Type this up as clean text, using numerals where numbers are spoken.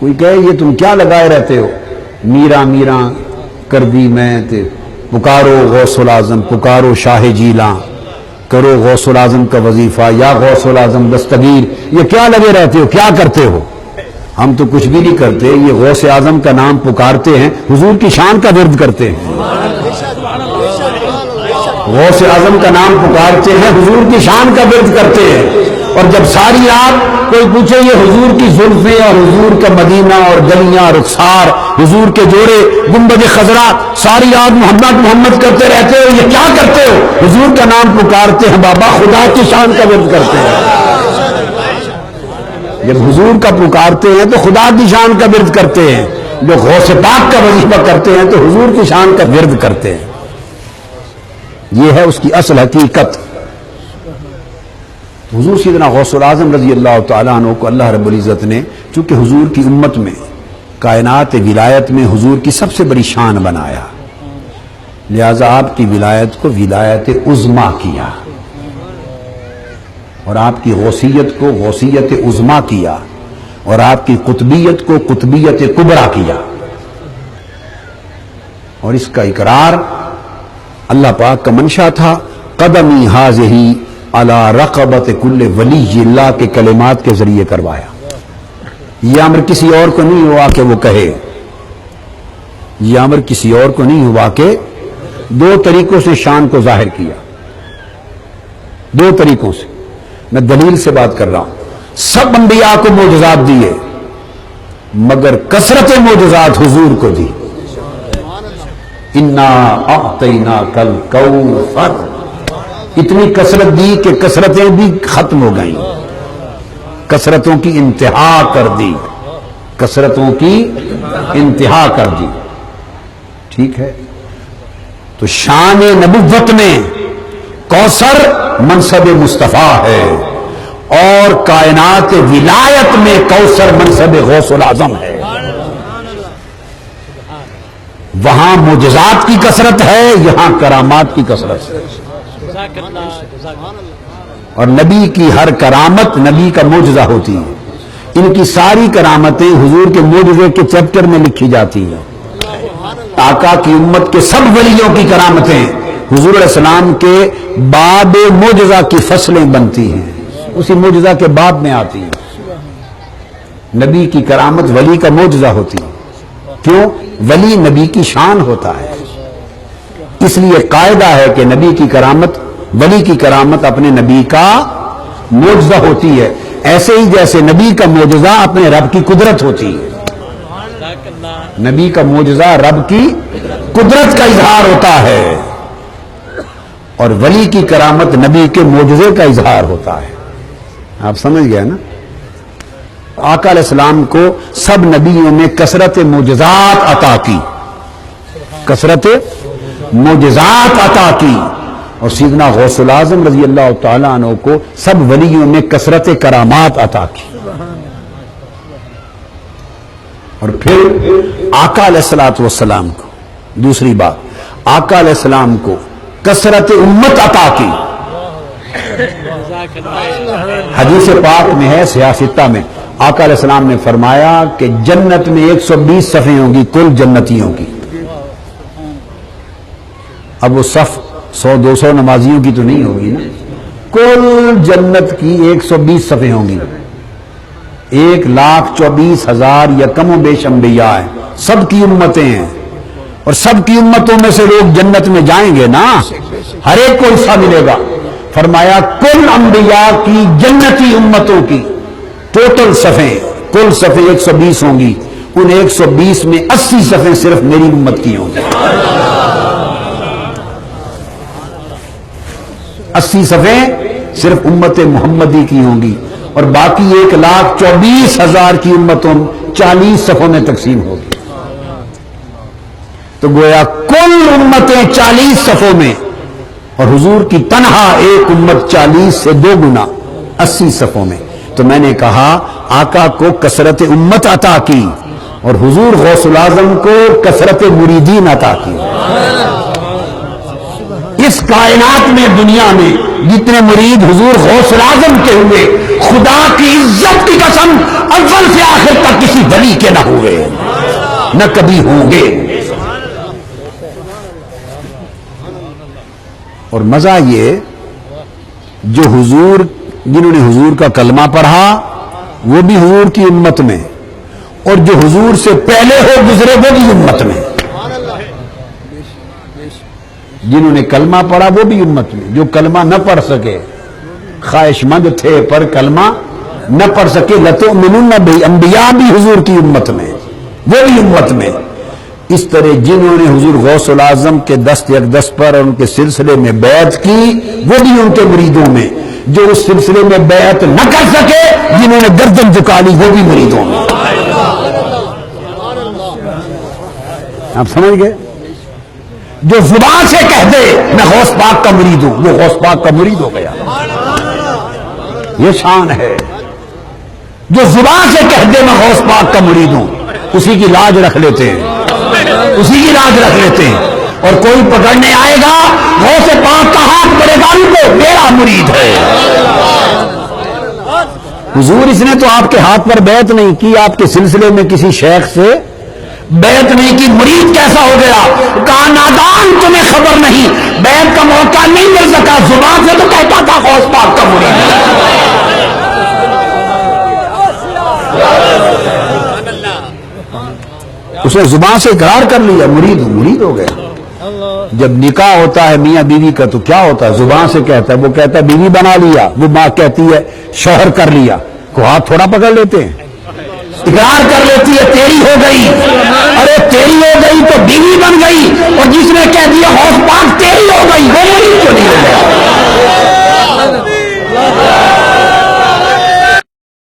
کوئی کہے یہ تم کیا لگائے رہتے ہو، میرا میرا کر دی میں تے، پکارو غوث العظم، پکارو شاہ جیلاں، کرو غوث العظم کا وظیفہ، یا غوث العظم دستگیر، یہ کیا لگے رہتے ہو، کیا کرتے ہو؟ ہم تو کچھ بھی نہیں کرتے، یہ غوث اعظم کا نام پکارتے ہیں، حضور کی شان کا ورد کرتے ہیں، غوث اعظم کا نام پکارتے ہیں، حضور کی شان کا ورد کرتے ہیں۔ اور جب ساری رات کوئی پوچھے یہ حضور کی زلفیں اور حضور کا مدینہ اور گلیاں رخسار، حضور کے جوڑے گنبد خضرا، ساری رات محمد محمد کرتے رہتے ہو، یہ کیا کرتے ہو؟ حضور کا نام پکارتے ہیں بابا، خدا کی شان کا ورد کرتے ہیں۔ جب حضور کا پکارتے ہیں تو خدا کی شان کا ورد کرتے ہیں، جو غوث پاک کا وظیفہ کرتے ہیں تو حضور کی شان کا ورد کرتے ہیں۔ یہ ہے اس کی اصل حقیقت۔ حضور سیدنا غوث العظم رضی اللہ تعالیٰ عنہ کو اللہ رب العزت نے چونکہ حضور کی امت میں کائنات ولایت میں حضور کی سب سے بڑی شان بنایا، لہذا آپ کی ولایت کو ولایت عظمیٰ کیا، اور آپ کی غوثیت کو غوثیت عظمیٰ کیا، اور آپ کی قطبیت کو قطبیت کبریٰ کیا۔ اور اس کا اقرار اللہ پاک کا منشا تھا، قدمی ھذہ علی رقبۃ کل ولی اللہ کے کلمات کے ذریعے کروایا۔ یہ امر کسی اور کو نہیں ہوا کہ وہ کہے، یہ امر کسی اور کو نہیں ہوا کہ دو طریقوں سے شان کو ظاہر کیا، دو طریقوں سے، میں دلیل سے بات کر رہا ہوں۔ سب انبیاء کو معجزات دیے مگر کثرت معجزات حضور کو دی۔ انا اعطیناک الکوثر، اتنی کثرت دی کہ کثرتیں بھی ختم ہو گئیں، کثرتوں کی انتہا کر دی، کثرتوں کی انتہا کر دی۔ ٹھیک ہے، تو شان نبوت میں کوثر منصب مصطفیٰ ہے، اور کائنات ولایت میں کوثر منصب غوث العظم ہے۔ وہاں معجزات کی کثرت ہے، یہاں کرامات کی کثرت ہے، اور نبی کی ہر کرامت نبی کا معجزہ ہوتی ہے۔ ان کی ساری کرامتیں حضور کے معجزے کے چیپٹر میں لکھی جاتی ہیں۔ آقا کی امت کے سب ولیوں کی کرامتیں حضور علیہ السلام کے باب معجزہ کی فصلیں بنتی ہیں، اسی معجزہ کے باب میں آتی ہیں۔ نبی کی کرامت ولی کا معجزہ ہوتی ہے، کیوں؟ ولی نبی کی شان ہوتا ہے، اس لیے قاعدہ ہے کہ نبی کی کرامت، ولی کی کرامت اپنے نبی کا معجزہ ہوتی ہے، ایسے ہی جیسے نبی کا معجزہ اپنے رب کی قدرت ہوتی ہے۔ نبی کا معجزہ رب کی قدرت کا اظہار ہوتا ہے، اور ولی کی کرامت نبی کے معجزے کا اظہار ہوتا ہے۔ آپ سمجھ گئے نا؟ آقا علیہ السلام کو سب نبیوں میں کثرت معجزات عطا کی، کثرت معجزات عطا کی، اور سیدنا غوث العظم رضی اللہ تعالیٰ عنہ کو سب ولیوں میں کثرت کرامات عطا کی۔ اور پھر آقا علیہ الصلوۃ والسلام کو، دوسری بات، آقا علیہ السلام کو کثرت امت عطا کی۔ حدیث پاک میں ہے، صحیح ستہ میں، آقا علیہ السلام نے فرمایا کہ جنت میں 120 صفیں ہوں گی کل جنتیوں کی۔ اب وہ صف 100-200 نمازیوں کی تو نہیں ہوگی نا، کل جنت کی 120 صفیں ہوں گی۔ 1,24,000 یا کم و بیش انبیاء ہیں، سب کی امتیں ہیں، اور سب کی امتوں میں سے لوگ جنت میں جائیں گے نا، ہر ایک کو حصہ ملے گا۔ فرمایا کل انبیاء کی جنتی امتوں کی ٹوٹل صفیں، کل صفیں 120 ہوں گی، ان 120 میں 80 صفیں صرف میری امت کی ہوں گی، 80 صفیں صرف امت محمدی کی ہوں گی، اور باقی 1,24,000 کی امتوں 40 صفوں میں تقسیم ہوگی۔ تو گویا کل امتیں 40 صفوں میں، اور حضور کی تنہا ایک امت 40 سے 2 گنا 80 صفوں میں۔ تو میں نے کہا آقا کو کثرت امت عطا کی، اور حضور غوث العظم کو کثرت مریدین عطا کی۔ اس کائنات میں، دنیا میں جتنے مرید حضور غوث العظم کے ہوئے، خدا کی عزت کی قسم اول سے آخر تک کسی ولی کے نہ ہوئے نہ کبھی ہوں گے. اور مزہ یہ جو حضور جنہوں نے حضور کا کلمہ پڑھا وہ بھی حضور کی امت میں، اور جو حضور سے پہلے ہو گزرے وہ بھی امت میں. جنہوں نے کلمہ پڑھا وہ بھی امت میں، جو کلمہ نہ پڑھ سکے خواہش مند تھے پر کلمہ نہ پڑھ سکے لتؤمنن بہ، انبیاء بھی حضور کی امت میں وہ بھی امت میں. اس طرح جنہوں نے حضور غوث العظم کے دست اقدس پر اور ان کے سلسلے میں بیعت کی وہ بھی ان کے مریدوں میں، جو اس سلسلے میں بیعت نہ کر سکے جنہوں نے گردن جھکا لی وہ بھی مریدوں میں. آپ سمجھ گئے؟ جو زبان سے کہہ دے میں غوث پاک کا مرید ہوں وہ غوث پاک کا مرید ہو گیا. یہ شان ہے. جو زبان سے کہہ دے میں غوث پاک کا مرید ہوں اسی کی لاج رکھ لیتے ہیں، اسی کی لاج رکھ لیتے ہیں. اور کوئی پکڑنے آئے گا غوث پاک کا ہاتھ پڑے گا ان کو میرا مرید ہے. حضور اس نے تو آپ کے ہاتھ پر بیعت نہیں کی، آپ کے سلسلے میں کسی شیخ سے بیعت نہیں کی، مرید کیسا ہو گیا؟ کہا نادان تمہیں خبر نہیں، بیعت کا موقع نہیں مل سکا، زبان سے تو کہتا تھا غوث پاک کا مرید. اس نے زبان سے اقرار کر لیا مرید ہو گیا. جب نکاح ہوتا ہے میاں بیوی کا تو کیا ہوتا ہے؟ زبان سے کہتا ہے، وہ کہتا ہے بیوی بنا لیا، وہ ماں کہتی ہے شوہر کر لیا. کو ہاتھ تھوڑا پکڑ لیتے ہیں، اقرار کر لیتی ہے تیری ہو گئی. ارے تیری ہو گئی تو بیوی بن گئی، اور جس نے کہہ دیا غوث پاک تیری ہو گئی وہ مرید کیوں نہیں ہو گیا؟